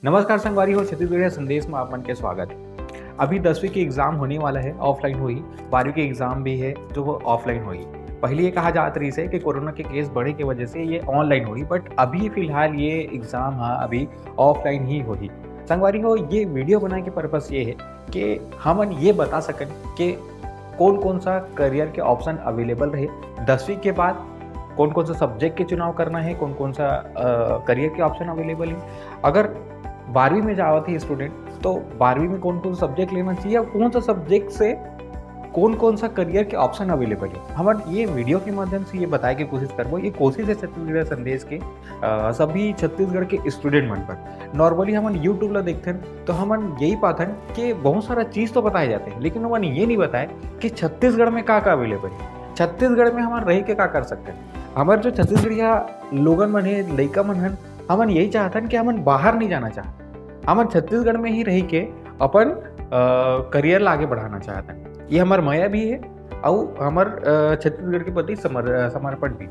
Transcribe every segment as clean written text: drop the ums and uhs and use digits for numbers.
नमस्कार संगवारी हो छत्तीसगढ़ संदेश में आप मन के स्वागत है। अभी 10वीं की एग्जाम होने वाला है, ऑफलाइन हुई। 12वीं की एग्जाम भी है जो वो ऑफलाइन हुई। पहले ये कहा जाता रही है कि कोरोना के केस बढ़े की वजह से ये ऑनलाइन हुई, बट अभी फिलहाल ये एग्जाम अभी ऑफलाइन ही हुई। संगवारी हो, ये वीडियो बनाने के पर्पस ये है कि हम ये बता सकें कि कौन कौन सा करियर के ऑप्शन अवेलेबल रहे 10वीं के बाद, कौन कौन सा सब्जेक्ट के चुनाव करना है, कौन कौन सा करियर के ऑप्शन अवेलेबल है। अगर 12वीं में जावा थे स्टूडेंट तो 12वीं में कौन कौन सा सब्जेक्ट लेना चाहिए और कौन सा सब्जेक्ट से कौन कौन सा करियर के ऑप्शन अवेलेबल है। हम ये वीडियो के माध्यम से ये बताए की कोशिश करबो। ये कोशिश है छत्तीसगढ़ संदेश के सभी छत्तीसगढ़ के स्टूडेंट मन पर। नॉर्मली हम यूट्यूब ला देखते हैं तो हम यही पाते हैं कि बहुत सारा चीज़ तो बताए जाते हैं, लेकिन हम ये नहीं बताए कि छत्तीसगढ़ में का अवेलेबल है, छत्तीसगढ़ में हमारे रह के का कर सकते हैं। हमारे जो छत्तीसगढ़िया लोगन मन है, लइका मन है, हमन यही चाहतन कि हमन बाहर नहीं जाना चाहत, हमन छत्तीसगढ़ में ही रह के अपन करियर ला आगे बढ़ाना चाहतन। ये हमार माया भी है और हमार छत्तीसगढ़ के प्रति समर्पण भी।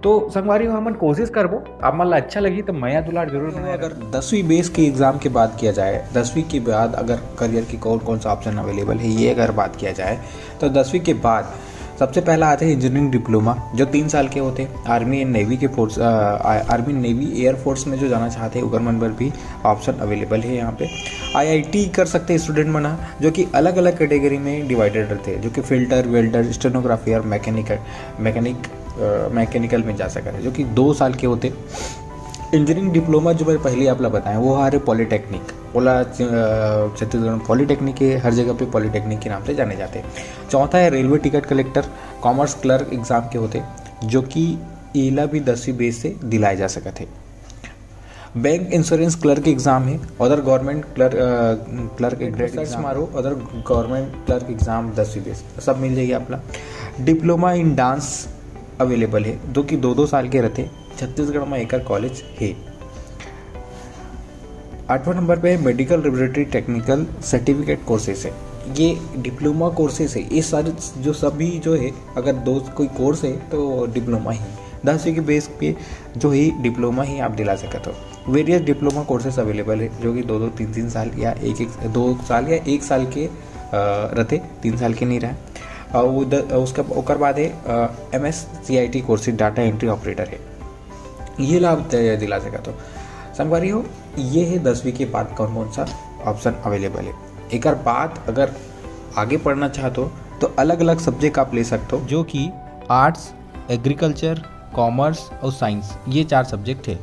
तो संगवारी हो, हमन कोशिश करबो, आप मन अच्छा लगी तो माया दुलार जरूर बनाए। अगर 10वीं बेस के एग्ज़ाम की बात किया जाए, 10वीं के बाद अगर करियर की कौन कौन सा ऑप्शन अवेलेबल है ये अगर बात किया जाए तो 10वीं के बाद सबसे पहला आता है इंजीनियरिंग डिप्लोमा, जो 3 साल के होते हैं। आर्मी एंड नेवी के फोर्स, आर्मी नेवी एयरफोर्स में जो जाना चाहते हैं उगर मन पर भी ऑप्शन अवेलेबल है। यहाँ पे IIT कर सकते हैं स्टूडेंट मना, जो कि अलग अलग कैटेगरी में डिवाइडेड रहते हैं, जो कि फिल्टर, वेल्डर, स्टेनोग्राफियर, मैकेनिकल में जा सकते हैं, जो कि 2 साल के होते। इंजीनियरिंग डिप्लोमा जो मैंने पहले आप बताएं वो आ रहे पॉलीटेक्निक, ओला छत्तीसगढ़ में पॉलीटेक्निक के हर जगह पे पॉलीटेक्निक के नाम से जाने जाते हैं। चौथा है railway ticket collector, commerce clerk exam के होते, जो कि एला भी 10वीं बेस से दिलाए जा सकते हैं। बैंक इंश्योरेंस क्लर्क एग्जाम है, other government clerk grade exam मारो, अदर गवर्नमेंट क्लर्क एग्जाम 10वीं बेस सब मिल जाएगी आपला। डिप्लोमा इन डांस अवेलेबल है, जो कि 2-2 साल के रहते। छत्तीसगढ़ में एक कॉलेज है। 8वां नंबर पे medical laboratory technical certificate courses है। ये डिप्लोमा कोर्सेस है। ये सारे जो सभी जो है, अगर कोई कोर्स है तो डिप्लोमा ही 10वीं के बेस पे जो है डिप्लोमा ही आप दिला सकते हो। वेरियस डिप्लोमा कोर्सेस अवेलेबल है, जो कि 2-2, 3-3 साल या 2 साल या 1 साल के रहते, 3 साल के नहीं रहे। और उसका बाद है MSCIT courses data entry operator है, ये लाभ दिला सकते हो। संगवारी हो, ये है 10वीं के बाद कौन कौन सा ऑप्शन अवेलेबल है। एक बात अगर आगे पढ़ना चाहते हो तो अलग अलग सब्जेक्ट आप ले सकते हो, जो कि आर्ट्स, एग्रीकल्चर, कॉमर्स और साइंस, ये 4 सब्जेक्ट है।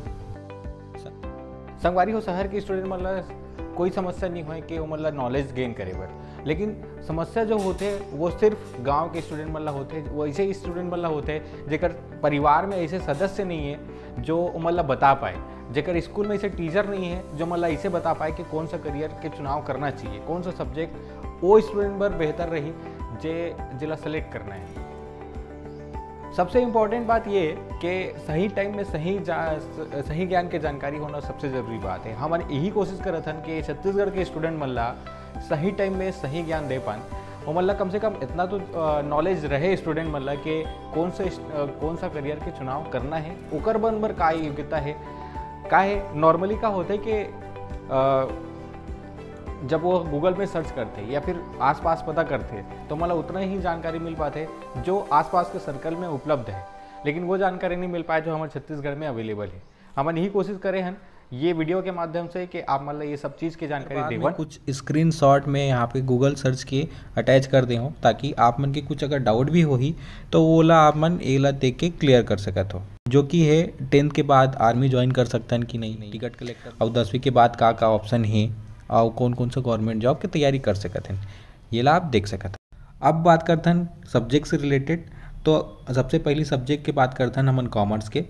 संगवारी हो, शहर के स्टूडेंट मतलब कोई समस्या नहीं हो कि वो मतलब नॉलेज गेन करे बर, लेकिन समस्या जो होते वो सिर्फ गांव के स्टूडेंट मतलब होते, वो ऐसे स्टूडेंट मतलब होते जेकर परिवार में ऐसे सदस्य नहीं है जो मतलब बता पाए, जेकर स्कूल में ऐसे टीचर नहीं है जो मतलब ऐसे बता पाए कि कौन सा करियर के चुनाव करना चाहिए, कौन सा सब्जेक्ट वो स्टूडेंट पर बेहतर रही जिला सेलेक्ट करना है। सबसे इम्पोर्टेंट बात ये है कि सही टाइम में सही ज्ञान के जानकारी होना सबसे ज़रूरी बात है। हम यही कोशिश कर रहे थे कि छत्तीसगढ़ के स्टूडेंट मल्ला सही टाइम में सही ज्ञान दे पान, और मतलब कम से कम इतना तो नॉलेज रहे स्टूडेंट मतलब कि कौन सा करियर के चुनाव करना है, ओकर बन बर का योग्यता है, का है। नॉर्मली का होता है कि जब वो गूगल में सर्च करते या फिर आसपास पता करते तो मतलब उतना ही जानकारी मिल पाते जो आसपास के सर्कल में उपलब्ध है, लेकिन वो जानकारी नहीं मिल पाए जो हमारे छत्तीसगढ़ में अवेलेबल है। हम यही कोशिश करें हैं ये वीडियो के माध्यम से कि आप मतलब ये सब चीज़ की जानकारी देवन। कुछ स्क्रीनशॉट में यहाँ पे गूगल सर्च के अटैच कर दे हो, ताकि आप मन के कुछ अगर डाउट भी हो ही तो ओला आप मन एला देख के क्लियर कर सकत हो। जो कि है 10th के बाद आर्मी ज्वाइन कर सकते हैं कि नहीं, टिकट कलेक्टर, और 10वीं के बाद का ऑप्शन है और कौन कौन सा गवर्नमेंट जॉब की तैयारी कर सकते हैं, ये ला आप देख सकते हैं। अब बात करते हैं सब्जेक्ट से रिलेटेड, तो सबसे पहली सब्जेक्ट की बात करते हैं हमन कॉमर्स के।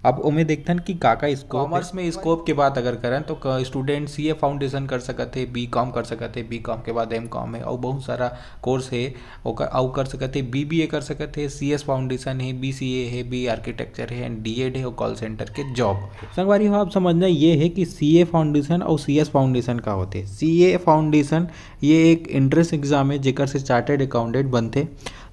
अब उमें देखते हैं कि का स्कोप, कॉमर्स में स्कोप की बात अगर करें तो स्टूडेंट CA फाउंडेशन कर सकते हैं, BCom कर सकते हैं, BCom के बाद MCom है और बहुत सारा कोर्स है, और कर सकते हैं BBA कर सकते हैं, CS फाउंडेशन है, BCA है, B आर्किटेक्चर है, DED है और कॉल सेंटर के जॉब है। संगवारी हो, आप समझना ये है कि CA फाउंडेशन और CS फाउंडेशन का होते हैं। CA फाउंडेशन ये एक एंट्रेंस एग्जाम है जेकर से चार्टर्ड अकाउंटेंट बनते।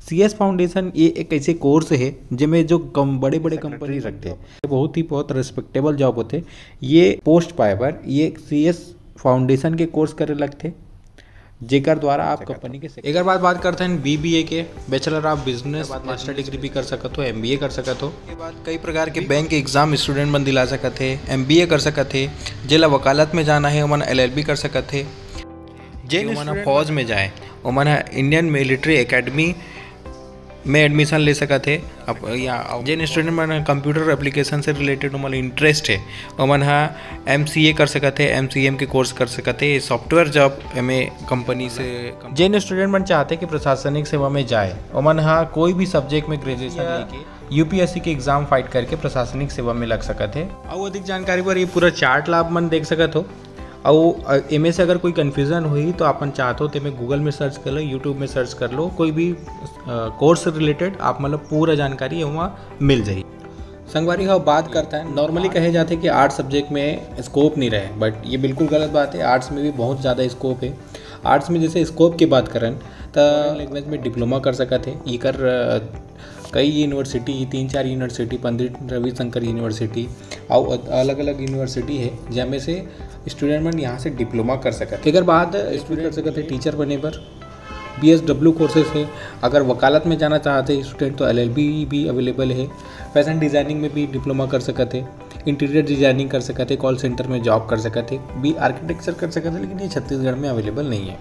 CS फाउंडेशन ये एक ऐसे कोर्स है जिसमें जो बड़े बड़े कंपनी रखते हैं बहुत रिस्पेक्टेबल जॉब होते, ये पोस्ट पाए पर ये CS फाउंडेशन के कोर्स करे लगते जेकर द्वारा आप कंपनी के एक बात करते हैं BBA के bachelor of business master degree भी कर सकत हो, MBA कर सकत हो। के बाद कई प्रकार के बैंक एग्जाम स्टूडेंट मन दिला सकत है, MBA कर सकत है, जेला वकालत में जाना है ओमन LLB कर सकत है, जे ओमन फौज में जाए ओमन इंडियन मिलिट्री एकेडमी में एडमिशन ले सकत है। अब या जिन स्टूडेंट मन कंप्यूटर एप्लीकेशन से रिलेटेड ओमन इंटरेस्ट है ओमन MCA कर सकत है, MCM के कोर्स कर सकत है, सॉफ्टवेयर जॉब में कंपनी से। जिन स्टूडेंट मन चाहते कि प्रशासनिक सेवा में जाए ओमन कोई भी सब्जेक्ट में ग्रेजुएशन लेके UPSC के एग्जाम फाइट करके प्रशासनिक सेवा में लग सकत है। और अधिक जानकारी पर ये पूरा चार्ट ला आप मन देख सकत हो। और इनमें से अगर कोई कन्फ्यूज़न हुई तो अपन चाहते हो तो मैं गूगल में सर्च कर लो, यूट्यूब में सर्च कर लो, कोई भी कोर्स से रिलेटेड आप मतलब पूरा जानकारी वहाँ मिल जाएगी। संगवारी का बात करता है, नॉर्मली कहे जाते हैं कि आर्ट्स सब्जेक्ट में स्कोप नहीं रहे, बट ये बिल्कुल गलत बात है। आर्ट्स में भी बहुत ज़्यादा स्कोप है। आर्ट्स में जैसे स्कोप की बात करें तो लैंग्वेज में डिप्लोमा कर सकते हैं। ये कर कई university 3-4 university, Pandit Ravishankar university और अलग अलग यूनिवर्सिटी है जिनमें से स्टूडेंट मन यहाँ से डिप्लोमा कर सकते। अगर बात स्टूडेंट कर सकते टीचर बने पर BSW कोर्सेस है। अगर वकालत में जाना चाहते हैं स्टूडेंट तो LLB भी अवेलेबल है। फैशन डिज़ाइनिंग में भी डिप्लोमा कर सकते, इंटीरियर डिज़ाइनिंग कर सकते, कॉल सेंटर में जॉब कर सकते, भी आर्किटेक्चर कर सकते, लेकिन ये छत्तीसगढ़ में अवेलेबल नहीं है।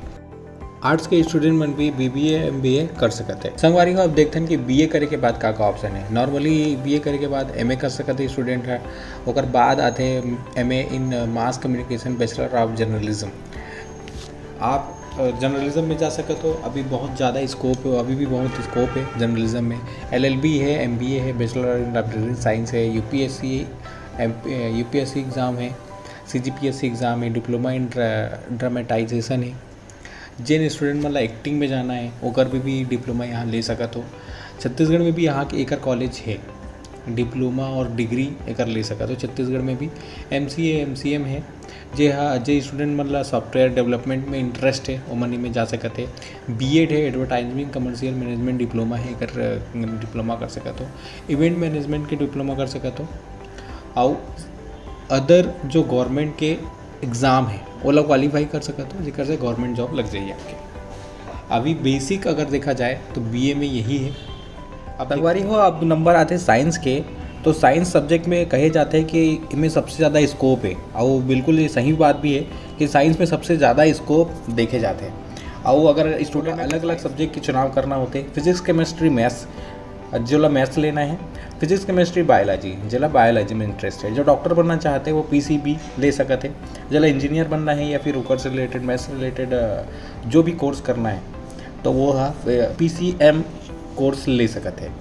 आर्ट्स के स्टूडेंट मन भी BBA MBA कर सकते हैं। संगवारी को अब देखते हैं कि BA करे के बाद का ऑप्शन है। नॉर्मली BA करे के बाद MA कर सकते स्टूडेंट है, और बाद आते हैं MA in mass communication bachelor of journalism. आप जर्नलिज्म में जा सकते हो, अभी बहुत ज़्यादा स्कोप है, अभी भी बहुत स्कोप है जर्नलिज्म में। LLB है, MBA है, बैचलर इन लाइब्रेरी साइंस है, UPSC एग्ज़ाम है, CGPSC एग्ज़ाम है, डिप्लोमा इन ड्रामेटाइजेशन है। जिन स्टूडेंट मतलब एक्टिंग में जाना है ओकर भी डिप्लोमा यहाँ ले सकत हो। छत्तीसगढ़ में भी यहाँ के एक कॉलेज है, डिप्लोमा और डिग्री एक ले सकत हो। छत्तीसगढ़ में भी MCA MCM है। जे स्टूडेंट मतलब सॉफ्टवेयर डेवलपमेंट में इंटरेस्ट है ओमनी में जा सकते हैं। BEd है, एडवर्टाइजमेंट कमर्शियल मैनेजमेंट डिप्लोमा है, एक डिप्लोमा कर सकते हो। इवेंट मैनेजमेंट के डिप्लोमा कर सकते हो। और अदर जो गवर्नमेंट के एग्ज़ाम है ओला क्वालिफाई कर सकते हो, जिससे गवर्नमेंट जॉब लग जाइए आपके। अभी बेसिक अगर देखा जाए तो BA में यही है। अब बारी हो अब नंबर आते हैं साइंस के, तो साइंस सब्जेक्ट में कहे जाते हैं कि इनमें सबसे ज़्यादा स्कोप है। और बिल्कुल ये सही बात भी है कि साइंस में सबसे ज़्यादा स्कोप देखे जाते हैं। और अगर स्टूडेंट अलग अलग सब्जेक्ट के चुनाव करना होते, फिजिक्स केमिस्ट्री मैथ्स, जो मैथ्स लेना है, फिजिक्स केमिस्ट्री बायोलॉजी, जिला बायोलॉजी में इंटरेस्ट है। जो डॉक्टर बनना चाहते हैं वो PCB ले सकते हैं। जिला इंजीनियर बनना है या फिर ऊपर से रिलेटेड मैथ्स से रिलेटेड जो भी कोर्स करना है तो वो PCM कोर्स ले सकते हैं।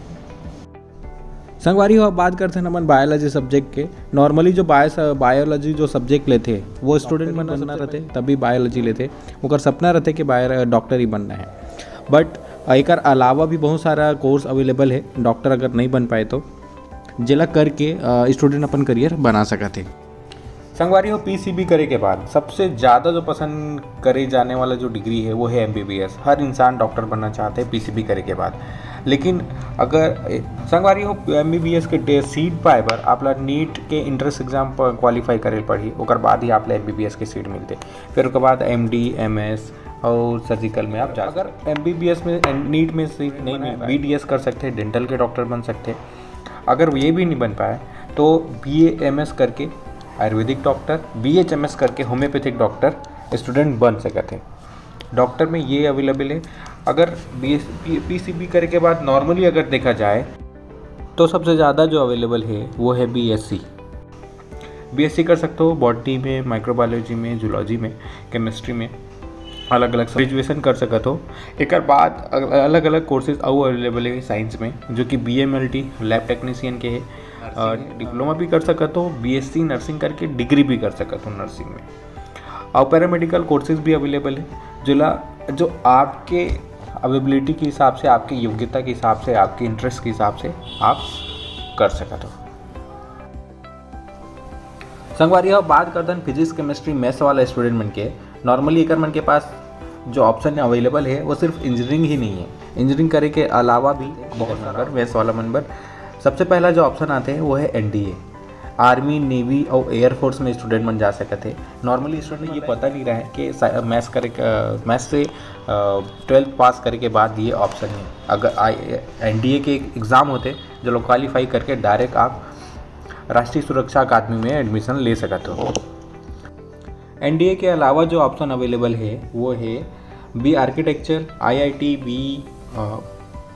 संगवारी हो बात करते हैं अपन बायोलॉजी सब्जेक्ट के। नॉर्मली जो बायोलॉजी जो सब्जेक्ट लेते हैं वो स्टूडेंट बनना रहते तभी बायोलॉजी लेते, उनका सपना रहते कि डॉक्टर ही बनना है। बट एक अलावा भी बहुत सारा कोर्स अवेलेबल है। डॉक्टर अगर नहीं बन पाए तो जिला करके स्टूडेंट अपन करियर बना सकते। संगवारी हो PCB करे के बाद सबसे ज़्यादा जो पसंद करे जाने वाला जो डिग्री है वो है MBBS। हर इंसान डॉक्टर बनना चाहते हैं PCB करे के बाद। लेकिन अगर संगवारी हो MBBS के सीट पाए पर आप नीट के इंट्रेंस एग्जाम पर क्वालिफाई करे पड़ी, और बाद ही आप MBBS के सीट मिलते। फिर उसके बाद MD MS और सर्जिकल में आप जा। अगर MBBS में नीट में सीट नहीं मिले BDS कर सकते हैं, डेंटल के डॉक्टर बन सकते हैं। अगर ये भी नहीं बन पाए तो BA MS करके आयुर्वेदिक डॉक्टर, BHMS करके होम्योपैथिक डॉक्टर स्टूडेंट बन सकते हैं। डॉक्टर में ये अवेलेबल है। अगर PCB करे के बाद नॉर्मली अगर देखा जाए तो सबसे ज़्यादा जो अवेलेबल है वो है BSc कर सकते हो। बॉटनी में, माइक्रोबायोलॉजी में, जूलॉजी में, केमिस्ट्री में अलग अलग ग्रेजुएशन कर सकते हो। एक बाद अलग अलग कोर्सेज और अवेलेबल है साइंस में, जो कि BMLT लैब टेक्नीशियन के है। डिप्लोमा भी कर सकते हो, BSc नर्सिंग करके डिग्री भी कर सकते हो नर्सिंग में। और पैरामेडिकल कोर्सेज भी अवेलेबल है जो आपके अवेबिलिटी के हिसाब से, आपकी योग्यता के हिसाब से, आपके इंटरेस्ट के हिसाब से आप कर सकते हो। संगवारी बात करते हैं फिजिक्स केमिस्ट्री मैथ्स वाला स्टूडेंट मन के। नॉर्मली एक मन के पास जो ऑप्शन अवेलेबल है वो सिर्फ इंजीनियरिंग ही नहीं है, इंजीनियरिंग करे के अलावा भी बहुत सारा वैस वाला नंबर। सबसे पहला जो ऑप्शन आते हैं वो है एनडीए, आर्मी नेवी और एयरफोर्स में स्टूडेंट बन जा सकते हैं। नॉर्मली स्टूडेंट ये पता नहीं रहा है कि मैथ्स से 12th पास करे के बाद ये ऑप्शन है। अगर एनडीए के एग्ज़ाम होते जो लोग क्वालिफाई करके डायरेक्ट आप राष्ट्रीय सुरक्षा अकादमी में एडमिशन ले सकते हो। एनडीए के अलावा जो ऑप्शन अवेलेबल है वो है B architecture, IIT,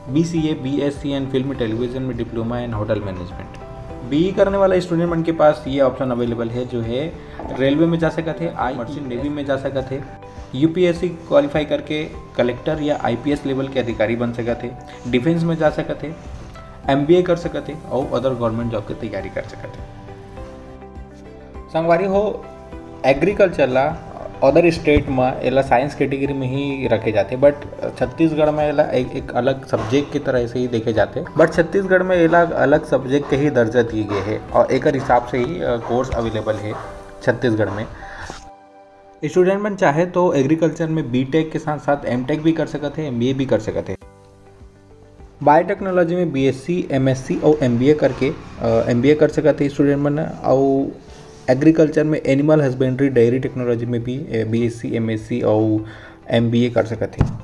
BCA, BSc and film television में diploma and hotel management. BE करने वाला स्टूडेंट मन के पास ये ऑप्शन अवेलेबल है जो है रेलवे में जा सकते हैं, मर्चेंट नेवी में जा सकते हैं, यूपीएससी क्वालिफाई करके कलेक्टर या आईपीएस लेवल के अधिकारी बन सकते हैं, डिफेंस में जा सकते हैं, एमबीए कर सकते हैं और अदर गवर्नमेंट जॉब की तैयारी कर सकते हैं। संगवारी हो एग्रीकल्चर ला अदर स्टेट में एला साइंस कैटेगरी में ही रखे जाते, बट छत्तीसगढ़ में एला एक अलग सब्जेक्ट की तरह से ही देखे जाते, बट छत्तीसगढ़ में एला अलग सब्जेक्ट के ही दर्जा दिए गए हैं और एक हिसाब से ही कोर्स अवेलेबल है छत्तीसगढ़ में। स्टूडेंट मन चाहे तो एग्रीकल्चर में बीटेक के साथ साथ एमटेक भी कर सकते हैं, एमबीए भी कर सकते हैं। बायोटेक्नोलॉजी में बीएससी, एमएससी और एमबीए करके एमबीए कर सकते हैं स्टूडेंट मन, और एग्रीकल्चर में एनिमल हस्बेंड्री डेयरी टेक्नोलॉजी में भी बीएससी, एमएससी और एमबीए कर सकते हैं।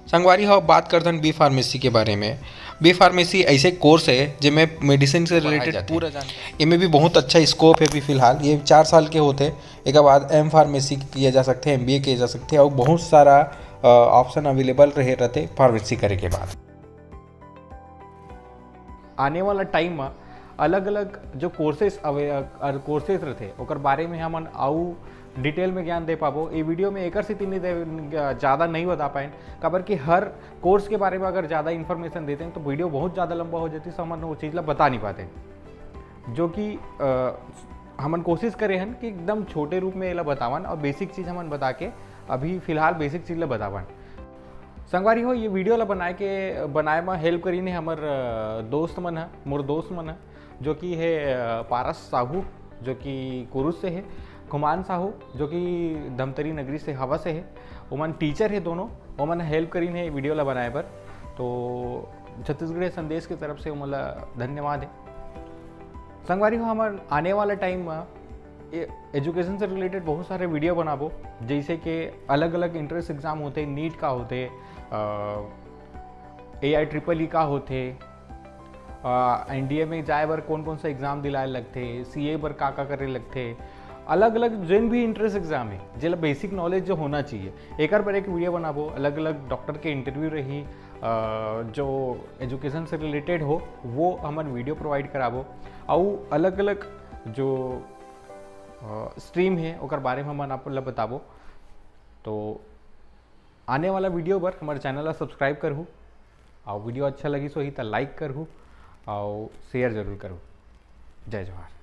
संगवारी हो बात करते हैं बी फार्मेसी के बारे में। बी फार्मेसी ऐसे कोर्स है जिसमें मेडिसिन से रिलेटेड पूरा इनमें भी बहुत अच्छा स्कोप है। अभी फिलहाल ये 4 साल के होते, एक बाद एम फार्मेसी किया जा सकते हैं, एमबीए किया जा सकते हैं और बहुत सारा ऑप्शन अवेलेबल रहते फार्मेसी करे के बाद। आने वाला टाइम में अलग अलग जो कोर्सेस रहते ओकर बारे में हम आऊ डिटेल में ज्ञान दे पाबो। ये वीडियो में एक से तीन ज़्यादा नहीं बता पाए, काबर कि हर कोर्स के बारे में अगर ज़्यादा इन्फॉर्मेशन देते हैं तो वीडियो बहुत ज़्यादा लंबा हो जाती है, हम वो चीज़ ला बता नहीं पाते, जो कि हमन कोशिश करे हैं कि एकदम छोटे रूप में एला बतावन और बेसिक चीज़ हमन बता के अभी फिलहाल बेसिक चीज़ ला बतावन। संगवारी हो ये वीडियो ला बनाए में हेल्प करी ने हमर दोस्त मन है, मोर दोस्त मन है, जो कि है पारस साहू जो कि कुरुस से है, कुमान साहू जो कि धमतरी नगरी से हवा से है, ओमन टीचर है दोनों, ओमन हेल्प करी ने वीडियो ला बनाए पर। तो छत्तीसगढ़ संदेश की तरफ से ओमला धन्यवाद है। संगवारी हो हमार आने वाला टाइम में एजुकेशन से रिलेटेड बहुत सारे वीडियो बनाबो, जैसे कि अलग अलग इंट्रेंस एग्जाम होते, नीट का होते, AIEEE का होते, एनडीए में जाए बर कौन कौन सा एग्जाम दिलाए लगते, सीए बर का करे लगते, अलग अलग जिन भी इंट्रेंस एग्जाम है जिला बेसिक नॉलेज जो होना चाहिए, एक पर एक वीडियो बनाबो। अलग अलग डॉक्टर के इंटरव्यू रही जो एजुकेशन से रिलेटेड हो वो हमन वीडियो प्रोवाइड कराबो, और अलग अलग जो स्ट्रीम है ओकर बारे में हमन आप लोग बताबो। तो आने वाला वीडियो पर हमारे चैनल सब्सक्राइब करहूँ, और वीडियो अच्छा लगी सो ही तो लाइक करहूँ और शेयर जरूर करूँ। जय जवाहर।